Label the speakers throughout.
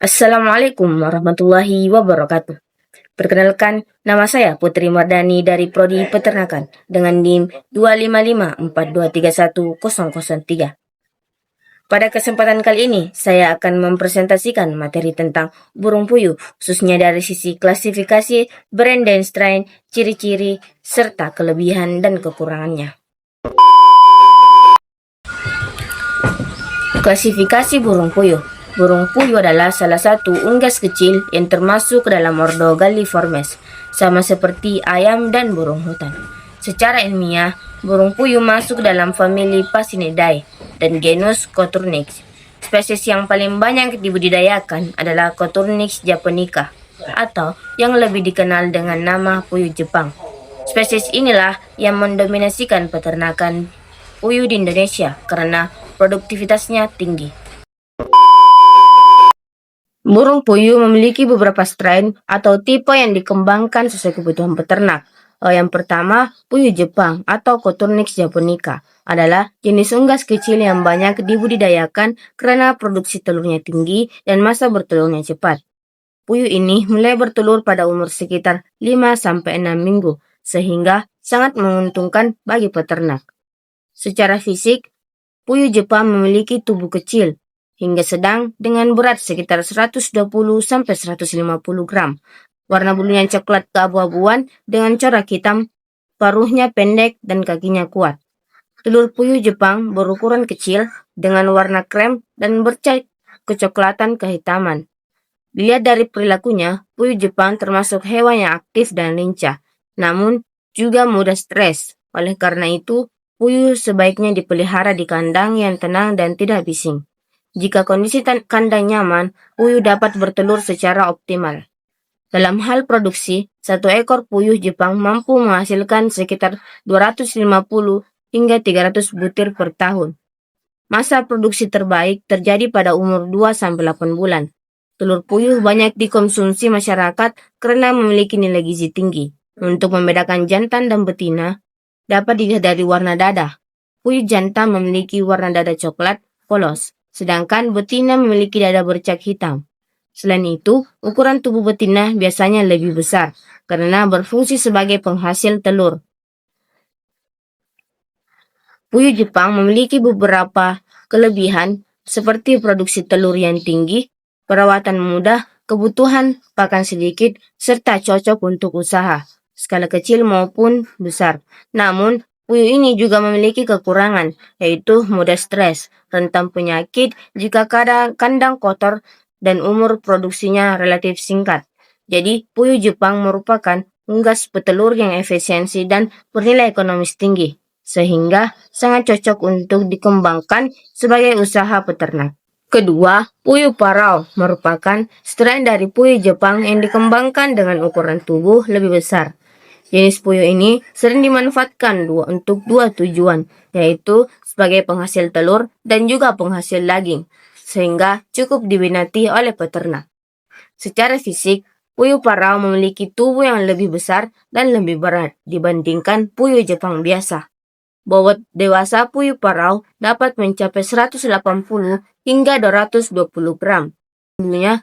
Speaker 1: Assalamualaikum warahmatullahi wabarakatuh. Perkenalkan, nama saya Putri Mardani dari Prodi Peternakan dengan NIM 25542310003. Pada kesempatan kali ini, saya akan mempresentasikan materi tentang burung puyuh, khususnya dari sisi klasifikasi, brand dan strain, ciri-ciri, serta kelebihan dan kekurangannya. Klasifikasi burung puyuh. Burung puyuh adalah salah satu unggas kecil yang termasuk dalam ordo Galliformes, sama seperti ayam dan burung hutan. Secara ilmiah, burung puyuh masuk dalam famili Phasinidae dan genus Coturnix. Spesies yang paling banyak dibudidayakan adalah Coturnix japonica, atau yang lebih dikenal dengan nama puyuh Jepang. Spesies inilah yang mendominasikan peternakan puyuh di Indonesia karena produktivitasnya tinggi. Burung puyuh memiliki beberapa strain atau tipe yang dikembangkan sesuai kebutuhan peternak. Yang pertama, puyuh Jepang atau Coturnix japonica adalah jenis unggas kecil yang banyak dibudidayakan karena produksi telurnya tinggi dan masa bertelurnya cepat. Puyuh ini mulai bertelur pada umur sekitar 5-6 minggu, sehingga sangat menguntungkan bagi peternak. Secara fisik, puyuh Jepang memiliki tubuh kecil hingga sedang dengan berat sekitar 120-150 gram. Warna bulunya coklat keabu-abuan dengan corak hitam, paruhnya pendek dan kakinya kuat. Telur puyuh Jepang berukuran kecil dengan warna krem dan bercat kecoklatan kehitaman. Dilihat dari perilakunya, puyuh Jepang termasuk hewan yang aktif dan lincah, namun juga mudah stres. Oleh karena itu, puyuh sebaiknya dipelihara di kandang yang tenang dan tidak bising. Jika kondisi kandang nyaman, puyuh dapat bertelur secara optimal. Dalam hal produksi, satu ekor puyuh Jepang mampu menghasilkan sekitar 250 hingga 300 butir per tahun. Masa produksi terbaik terjadi pada umur 2-8 bulan. Telur puyuh banyak dikonsumsi masyarakat karena memiliki nilai gizi tinggi. Untuk membedakan jantan dan betina, dapat dilihat dari warna dada. Puyuh jantan memiliki warna dada coklat polos, sedangkan betina memiliki dada bercak hitam. Selain itu, ukuran tubuh betina biasanya lebih besar karena berfungsi sebagai penghasil telur. Puyuh Jepang memiliki beberapa kelebihan seperti produksi telur yang tinggi, perawatan mudah, kebutuhan pakan sedikit, serta cocok untuk usaha, skala kecil maupun besar. Namun, puyuh ini juga memiliki kekurangan, yaitu mudah stres, rentan penyakit jika kandang kotor, dan umur produksinya relatif singkat. Jadi, puyuh Jepang merupakan unggas petelur yang efisiensi dan bernilai ekonomis tinggi, sehingga sangat cocok untuk dikembangkan sebagai usaha peternak. Kedua, puyuh parau merupakan strain dari puyuh Jepang yang dikembangkan dengan ukuran tubuh lebih besar. Jenis puyuh ini sering dimanfaatkan untuk dua tujuan, yaitu sebagai penghasil telur dan juga penghasil daging, sehingga cukup diminati oleh peternak. Secara fisik, puyuh parau memiliki tubuh yang lebih besar dan lebih berat dibandingkan puyuh Jepang biasa. Bobot dewasa puyuh parau dapat mencapai 180 hingga 220 gram. Bulunya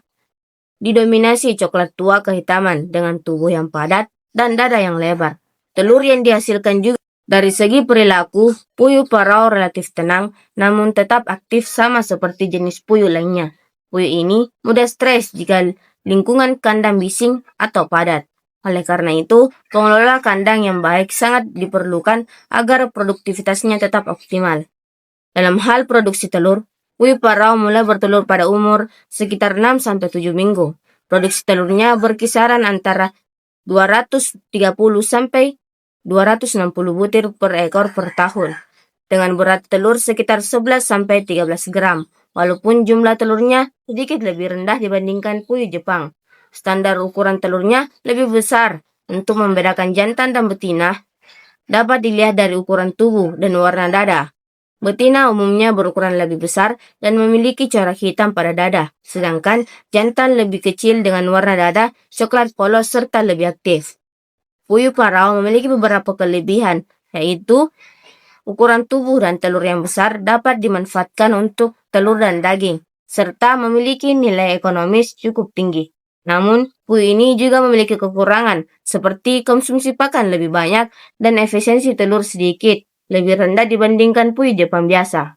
Speaker 1: didominasi coklat tua kehitaman dengan tubuh yang padat dan dada yang lebar. Telur yang dihasilkan juga. Dari segi perilaku, puyuh parau relatif tenang namun tetap aktif sama seperti jenis puyuh lainnya. Puyuh ini mudah stres jika lingkungan kandang bising atau padat. Oleh karena itu, pengelola kandang yang baik sangat diperlukan agar produktivitasnya tetap optimal. Dalam hal produksi telur, puyuh parau mulai bertelur pada umur sekitar 6-7 minggu. Produksi telurnya berkisaran antara 230 sampai 260 butir per ekor per tahun, dengan berat telur sekitar 11 sampai 13 gram, walaupun jumlah telurnya sedikit lebih rendah dibandingkan puyuh Jepang. Standar ukuran telurnya lebih besar. Untuk membedakan jantan dan betina, dapat dilihat dari ukuran tubuh dan warna dada. Betina umumnya berukuran lebih besar dan memiliki corak hitam pada dada, sedangkan jantan lebih kecil dengan warna dada coklat polos serta lebih aktif. Puyuh parau memiliki beberapa kelebihan, yaitu ukuran tubuh dan telur yang besar dapat dimanfaatkan untuk telur dan daging, serta memiliki nilai ekonomis cukup tinggi. Namun, puyuh ini juga memiliki kekurangan, seperti konsumsi pakan lebih banyak dan efisiensi telur sedikit, lebih rendah dibandingkan puyuh Jepang biasa.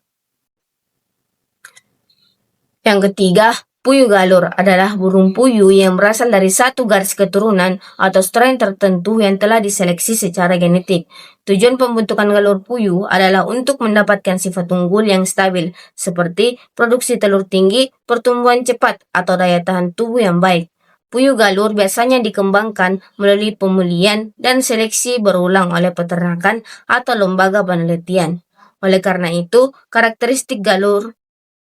Speaker 1: Yang ketiga, puyuh galur adalah burung puyuh yang berasal dari satu garis keturunan atau strain tertentu yang telah diseleksi secara genetik. Tujuan pembentukan galur puyuh adalah untuk mendapatkan sifat unggul yang stabil, seperti produksi telur tinggi, pertumbuhan cepat, atau daya tahan tubuh yang baik. Puyuh galur biasanya dikembangkan melalui pemulihan dan seleksi berulang oleh peternakan atau lembaga penelitian. Oleh karena itu, karakteristik galur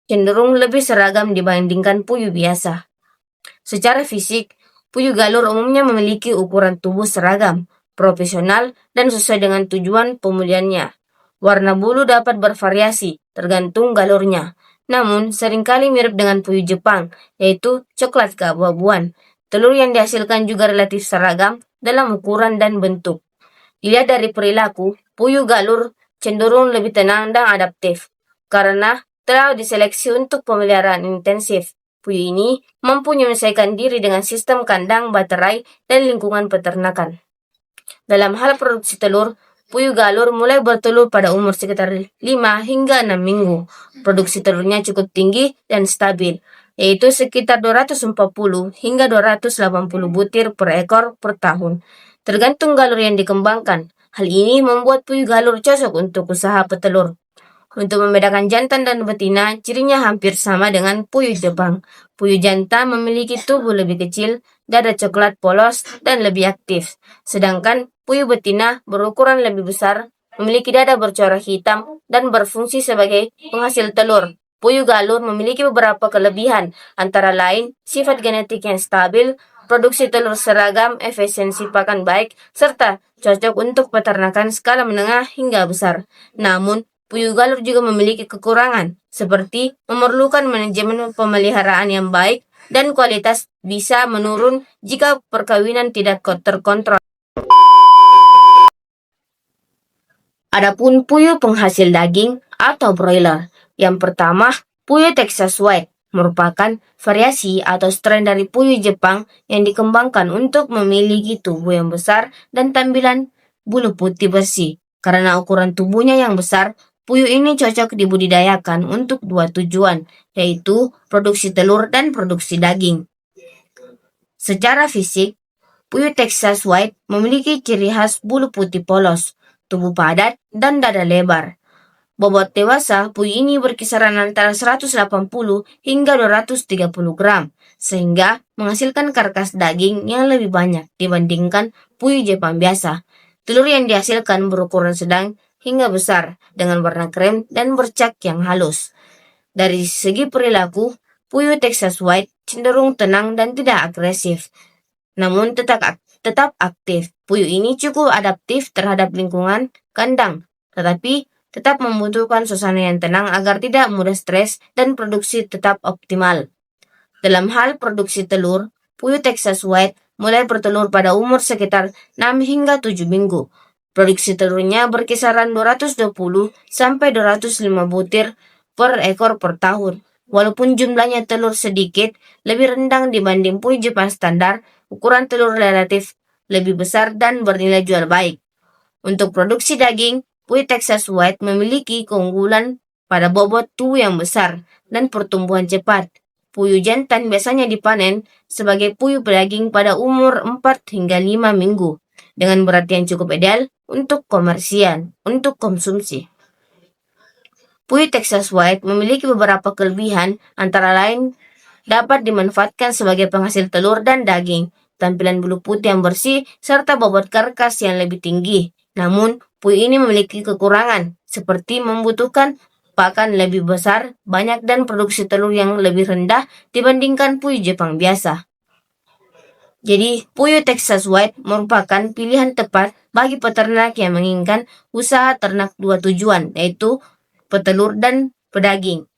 Speaker 1: cenderung lebih seragam dibandingkan puyuh biasa. Secara fisik, puyuh galur umumnya memiliki ukuran tubuh seragam, profesional, dan sesuai dengan tujuan pemulihannya. Warna bulu dapat bervariasi, tergantung galurnya. Namun, seringkali mirip dengan puyuh Jepang, yaitu coklat keabu-abuan. Telur yang dihasilkan juga relatif seragam dalam ukuran dan bentuk. Dilihat dari perilaku, puyuh galur cenderung lebih tenang dan adaptif, karena telah diseleksi untuk pemeliharaan intensif. Puyuh ini mampu menyelesaikan diri dengan sistem kandang, baterai, dan lingkungan peternakan. Dalam hal produksi telur, puyuh galur mulai bertelur pada umur sekitar 5 hingga 6 minggu. Produksi telurnya cukup tinggi dan stabil, yaitu sekitar 240 hingga 280 butir per ekor per tahun, tergantung galur yang dikembangkan. Hal ini membuat puyuh galur cocok untuk usaha petelur. Untuk membedakan jantan dan betina, cirinya hampir sama dengan puyuh Jepang. Puyuh jantan memiliki tubuh lebih kecil, dada coklat polos, dan lebih aktif. Sedangkan puyuh betina berukuran lebih besar, memiliki dada bercorak hitam, dan berfungsi sebagai penghasil telur. Puyuh galur memiliki beberapa kelebihan, antara lain sifat genetik yang stabil, produksi telur seragam, efisiensi pakan baik, serta cocok untuk peternakan skala menengah hingga besar. Namun, puyuh galur juga memiliki kekurangan, seperti memerlukan manajemen pemeliharaan yang baik dan kualitas bisa menurun jika perkawinan tidak terkontrol. Adapun puyuh penghasil daging atau broiler. Yang pertama, puyuh Texas White merupakan variasi atau strain dari puyuh Jepang yang dikembangkan untuk memiliki tubuh yang besar dan tampilan bulu putih bersih. Karena ukuran tubuhnya yang besar, puyuh ini cocok dibudidayakan untuk dua tujuan, yaitu produksi telur dan produksi daging. Secara fisik, puyuh Texas White memiliki ciri khas bulu putih polos, tubuh padat, dan dada lebar. Bobot dewasa puyuh ini berkisaran antara 180 hingga 230 gram, sehingga menghasilkan karkas daging yang lebih banyak dibandingkan puyuh Jepang biasa. Telur yang dihasilkan berukuran sedang hingga besar, dengan warna krem dan bercak yang halus. Dari segi perilaku, puyuh Texas White cenderung tenang dan tidak agresif, namun tetap aktif. Puyuh ini cukup adaptif terhadap lingkungan kandang, tetapi tetap membutuhkan suasana yang tenang agar tidak mudah stres dan produksi tetap optimal. Dalam hal produksi telur, puyuh Texas White mulai bertelur pada umur sekitar 6 hingga 7 minggu. Produksi telurnya berkisaran 220 sampai 205 butir per ekor per tahun. Walaupun jumlahnya telur sedikit lebih rendah dibanding puyuh Jepang standar, ukuran telur relatif lebih besar dan bernilai jual baik. Untuk produksi daging, puyuh Texas White memiliki keunggulan pada bobot tubuh yang besar dan pertumbuhan cepat. Puyuh jantan biasanya dipanen sebagai puyuh pedaging pada umur 4 hingga 5 minggu, dengan berat yang cukup ideal untuk untuk konsumsi. Puyuh Texas White memiliki beberapa kelebihan, antara lain dapat dimanfaatkan sebagai penghasil telur dan daging, tampilan bulu putih yang bersih, serta bobot karkas yang lebih tinggi. Namun, puyuh ini memiliki kekurangan, seperti membutuhkan pakan lebih besar, banyak, dan produksi telur yang lebih rendah dibandingkan puyuh Jepang biasa. Jadi, puyuh Texas White merupakan pilihan tepat bagi peternak yang menginginkan usaha ternak dua tujuan, yaitu petelur dan pedaging.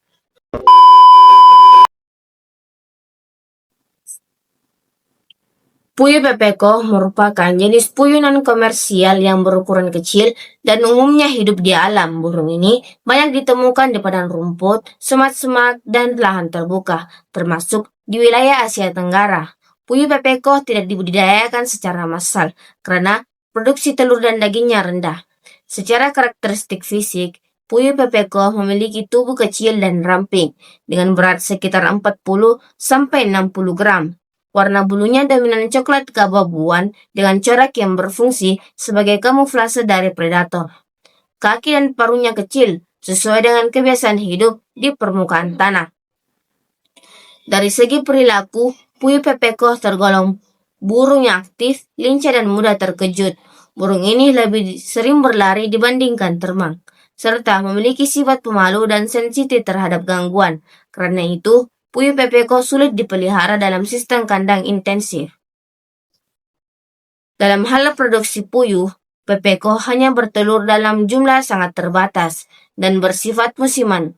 Speaker 1: Puyuh pepeko merupakan jenis puyuh non-komersial yang berukuran kecil dan umumnya hidup di alam. Burung ini banyak ditemukan di padang rumput, semak-semak, dan lahan terbuka, termasuk di wilayah Asia Tenggara. Puyuh pepeko tidak dibudidayakan secara massal karena produksi telur dan dagingnya rendah. Secara karakteristik fisik, puyuh pepeko memiliki tubuh kecil dan ramping dengan berat sekitar 40 sampai 60 gram. Warna bulunya dominan coklat keabu-abuan dengan corak yang berfungsi sebagai kamuflase dari predator. Kaki dan paruhnya kecil, sesuai dengan kebiasaan hidup di permukaan tanah. Dari segi perilaku, puyuh pepeko tergolong burung yang aktif, lincah, dan mudah terkejut. Burung ini lebih sering berlari dibandingkan terbang, serta memiliki sifat pemalu dan sensitif terhadap gangguan. Karena itu, puyuh pepeko sulit dipelihara dalam sistem kandang intensif. Dalam hal produksi puyuh, pepeko hanya bertelur dalam jumlah sangat terbatas dan bersifat musiman.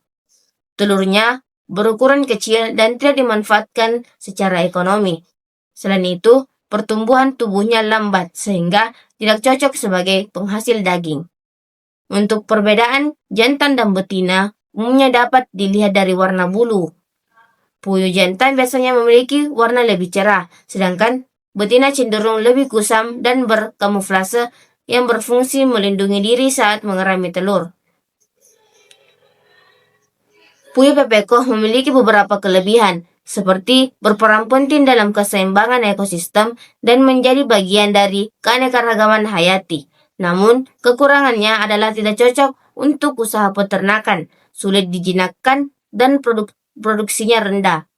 Speaker 1: Telurnya berukuran kecil dan tidak dimanfaatkan secara ekonomi. Selain itu, pertumbuhan tubuhnya lambat sehingga tidak cocok sebagai penghasil daging. Untuk perbedaan jantan dan betina, umumnya dapat dilihat dari warna bulu. Puyuh jantan biasanya memiliki warna lebih cerah, sedangkan betina cenderung lebih kusam dan berkamuflase yang berfungsi melindungi diri saat mengerami telur. Puyuh pepeko memiliki beberapa kelebihan, seperti berperan penting dalam keseimbangan ekosistem dan menjadi bagian dari keanekaragaman hayati. Namun, kekurangannya adalah tidak cocok untuk usaha peternakan, sulit dijinakkan, dan produksinya rendah.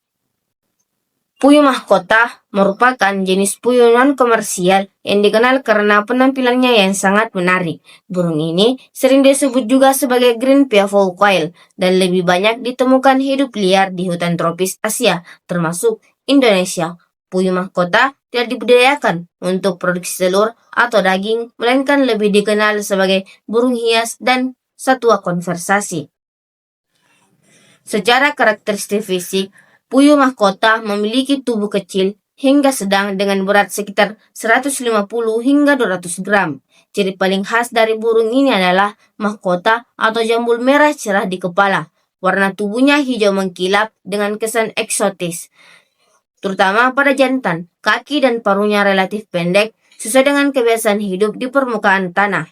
Speaker 1: Puyuh mahkota merupakan jenis puyuh non-komersial yang dikenal karena penampilannya yang sangat menarik. Burung ini sering disebut juga sebagai green peafowl quail dan lebih banyak ditemukan hidup liar di hutan tropis Asia, termasuk Indonesia. Puyuh mahkota tidak dibudidayakan untuk produksi telur atau daging, melainkan lebih dikenal sebagai burung hias dan satwa konservasi. Secara karakteristik fisik, puyuh mahkota memiliki tubuh kecil hingga sedang dengan berat sekitar 150 hingga 200 gram. Ciri paling khas dari burung ini adalah mahkota atau jambul merah cerah di kepala. Warna tubuhnya hijau mengkilap dengan kesan eksotis, terutama pada jantan. Kaki dan paruhnya relatif pendek, sesuai dengan kebiasaan hidup di permukaan tanah.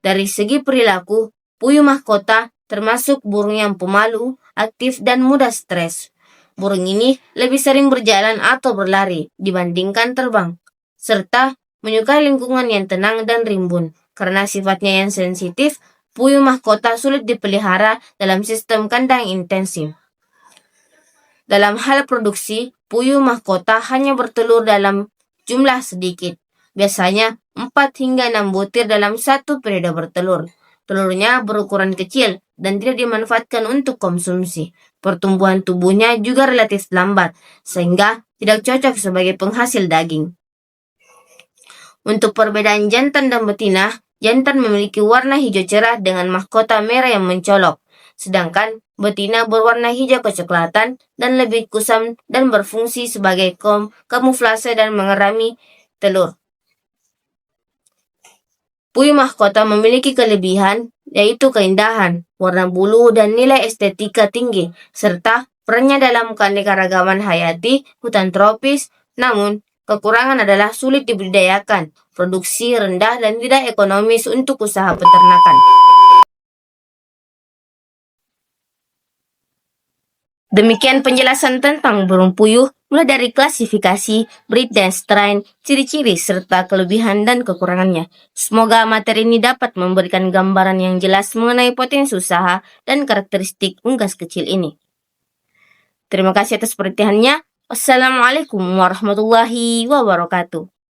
Speaker 1: Dari segi perilaku, puyuh mahkota termasuk burung yang pemalu, aktif, dan mudah stres. Burung ini lebih sering berjalan atau berlari dibandingkan terbang, serta menyukai lingkungan yang tenang dan rimbun. Karena sifatnya yang sensitif, puyuh mahkota sulit dipelihara dalam sistem kandang intensif. Dalam hal produksi, puyuh mahkota hanya bertelur dalam jumlah sedikit, biasanya 4 hingga 6 butir dalam satu periode bertelur. Telurnya berukuran kecil dan tidak dimanfaatkan untuk konsumsi. Pertumbuhan tubuhnya juga relatif lambat, sehingga tidak cocok sebagai penghasil daging. Untuk perbedaan jantan dan betina, jantan memiliki warna hijau cerah dengan mahkota merah yang mencolok, sedangkan betina berwarna hijau kecoklatan dan lebih kusam dan berfungsi sebagai kamuflase dan mengerami telur. Puyuh mahkota memiliki kelebihan, yaitu keindahan, warna bulu, dan nilai estetika tinggi, serta perannya dalam keanekaragaman hayati hutan tropis. Namun, kekurangan adalah sulit dibudidayakan, produksi rendah, dan tidak ekonomis untuk usaha peternakan. Demikian penjelasan tentang burung puyuh, mulai dari klasifikasi, breed dan strain, ciri-ciri, serta kelebihan dan kekurangannya. Semoga materi ini dapat memberikan gambaran yang jelas mengenai potensi usaha dan karakteristik unggas kecil ini. Terima kasih atas perhatiannya. Wassalamualaikum warahmatullahi wabarakatuh.